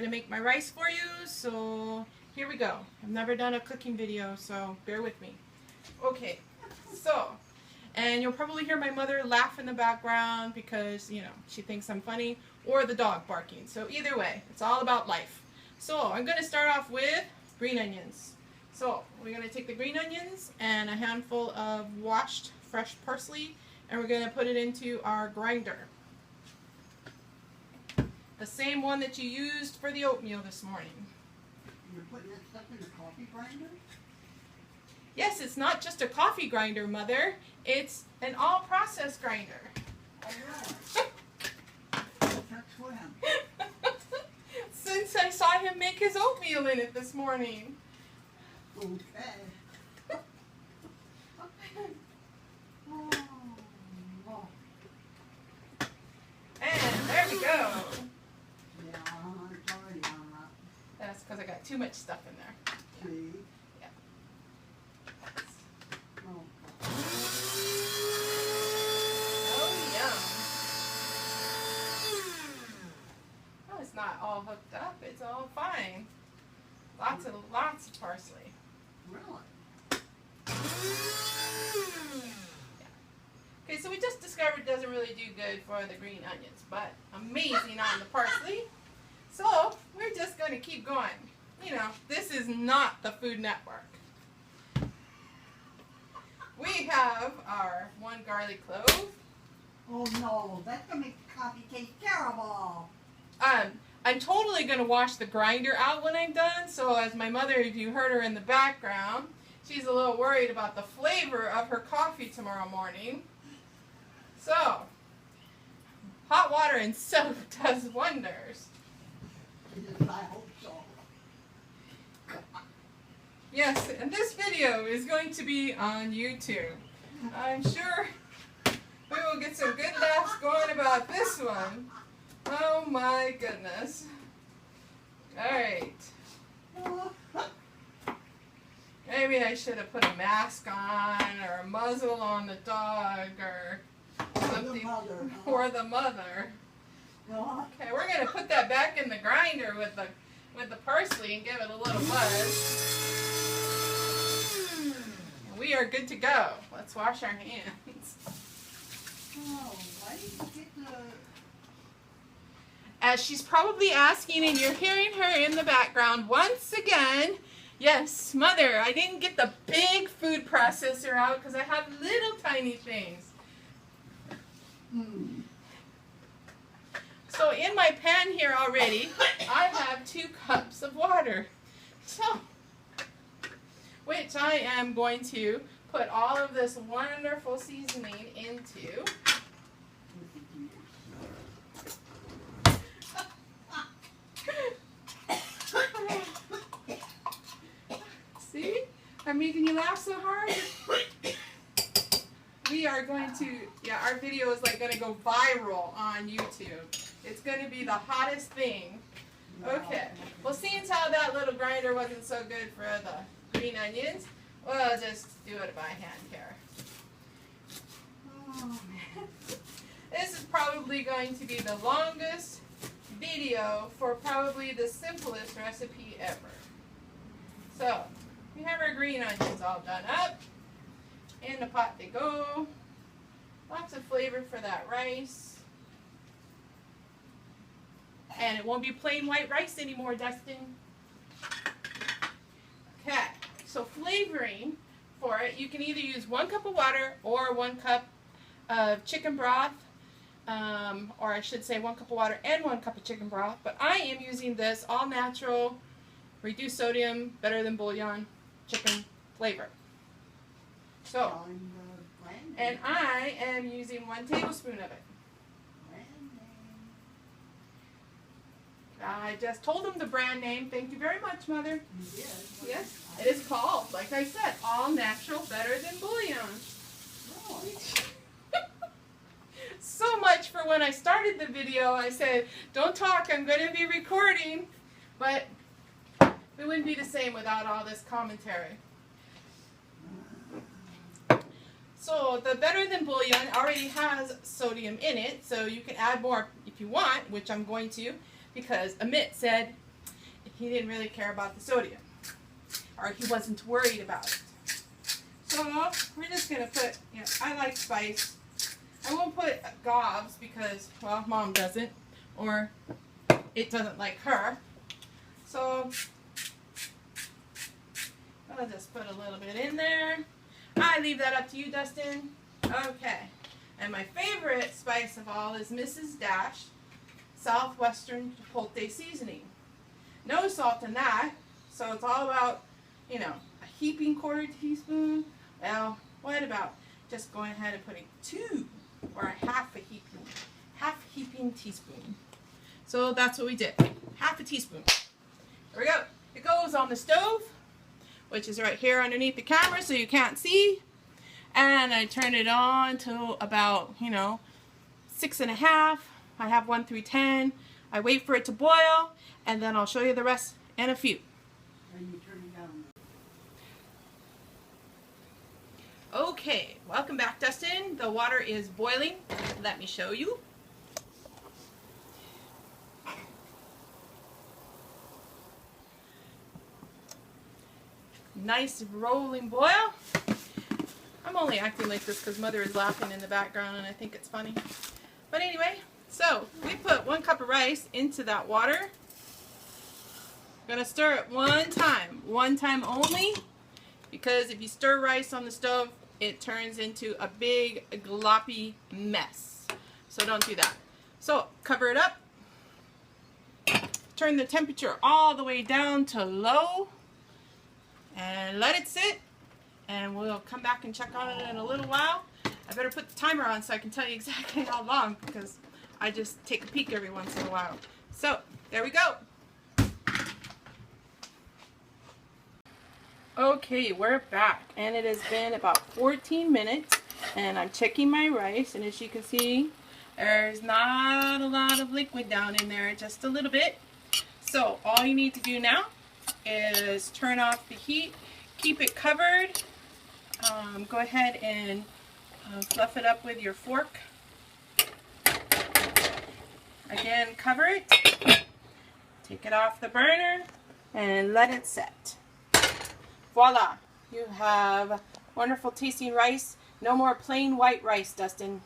I'm gonna make my rice for you, so here we go. I've never done a cooking video, so bear with me. Okay, so, and you'll probably hear my mother laugh in the background because, you know, she thinks I'm funny, or the dog barking. So either way, it's all about life. So I'm gonna start off with green onions. So we're gonna take the green onions and a handful of washed fresh parsley, and we're gonna put it into our grinder. The same one that you used for the oatmeal this morning. You're putting that stuff in the coffee grinder? Yes, it's not just a coffee grinder, Mother. It's an all-process grinder. Oh, really? That's what I'm... Since I saw him make his oatmeal in it this morning. Okay. And there we go. Yeah, it's already on that. That's because I got too much stuff in there. See? Yeah. Oh. Oh, yum. Oh, it's not all hooked up. It's all fine. Lots of parsley. Really? Okay, so we just discovered it doesn't really do good for the green onions, but amazing on the parsley. So we're just going to keep going. You know, this is not the Food Network. We have our 1 garlic clove. Oh no, that's going to make the coffee taste terrible. I'm totally going to wash the grinder out when I'm done, so as my mother, if you heard her in the background, she's a little worried about the flavor of her coffee tomorrow morning. So, hot water and soap does wonders. I hope so. Yes, and this video is going to be on YouTube. I'm sure we will get some good laughs going about this one. Oh my goodness. Alright. Maybe I should have put a mask on or a muzzle on the dog or something for the mother. Okay, we're going to put that back in the grinder with the parsley and give it a little buzz. And we are good to go. Let's wash our hands. Oh, why did you get the... As she's probably asking, and you're hearing her in the background once again, yes, Mother, I didn't get the big food processor out because I have little tiny things. So in my pan here already, I have 2 cups of water. So, which I am going to put all of this wonderful seasoning into. See? I'm making you laugh so hard. We are going to, yeah, our video is like going to go viral on YouTube. It's going to be the hottest thing. Okay. Well, seeing how that little grinder wasn't so good for the green onions, we'll just do it by hand here. This is probably going to be the longest video for probably the simplest recipe ever. So, we have our green onions all done up. In the pot they go. Lots of flavor for that rice. And it won't be plain white rice anymore, Dustin. Okay, so flavoring for it, you can either use 1 cup of water or 1 cup of chicken broth. Or I should say 1 cup of water and 1 cup of chicken broth. But I am using this all natural, reduced sodium, better than bouillon, chicken flavor. So, and I am using 1 tablespoon of it. I just told them the brand name. Thank you very much, Mother. Yes, it is called, like I said, all natural, better than bouillon. So much for when I started the video, I said, don't talk, I'm going to be recording. But it wouldn't be the same without all this commentary. So the better than bouillon already has sodium in it, so you can add more if you want, which I'm going to, because Amit said he didn't really care about the sodium, or he wasn't worried about it. So we're just going to put, I like spice. I won't put gobs because, well, Mom doesn't, or it doesn't like her. So I'll just put a little bit in there. I leave that up to you, Dustin. Okay. And my favorite spice of all is Mrs. Dash Southwestern Chipotle Seasoning. No salt in that, so it's all about, a heaping quarter teaspoon. Well, what about just going ahead and putting 2 or a half heaping teaspoon. So that's what we did. Half a teaspoon. There we go. It goes on the stove, which is right here underneath the camera so you can't see. And I turn it on to about, 6.5. I have 1 through 10. I wait for it to boil, and then I'll show you the rest in a few. And you turn it down. Okay, welcome back, Dustin. The water is boiling. Let me show you. Nice rolling boil. I'm only acting like this because Mother is laughing in the background and I think it's funny. But anyway, so we put 1 cup of rice into that water. Gonna stir it 1 time only, because if you stir rice on the stove, it turns into a big gloppy mess. So don't do that. So cover it up. Turn the temperature all the way down to low and let it sit. And we'll come back and check on it in a little while. I better put the timer on so I can tell you exactly how long, because I just take a peek every once in a while. So there we go. Okay, we're back, and it has been about 14 minutes, and I'm checking my rice, and as you can see, there's not a lot of liquid down in there, just a little bit. So all you need to do now is turn off the heat, keep it covered, go ahead and fluff it up with your fork. Again, cover it, take it off the burner, and let it set. Voila! You have wonderful tasting rice. No more plain white rice, Dustin.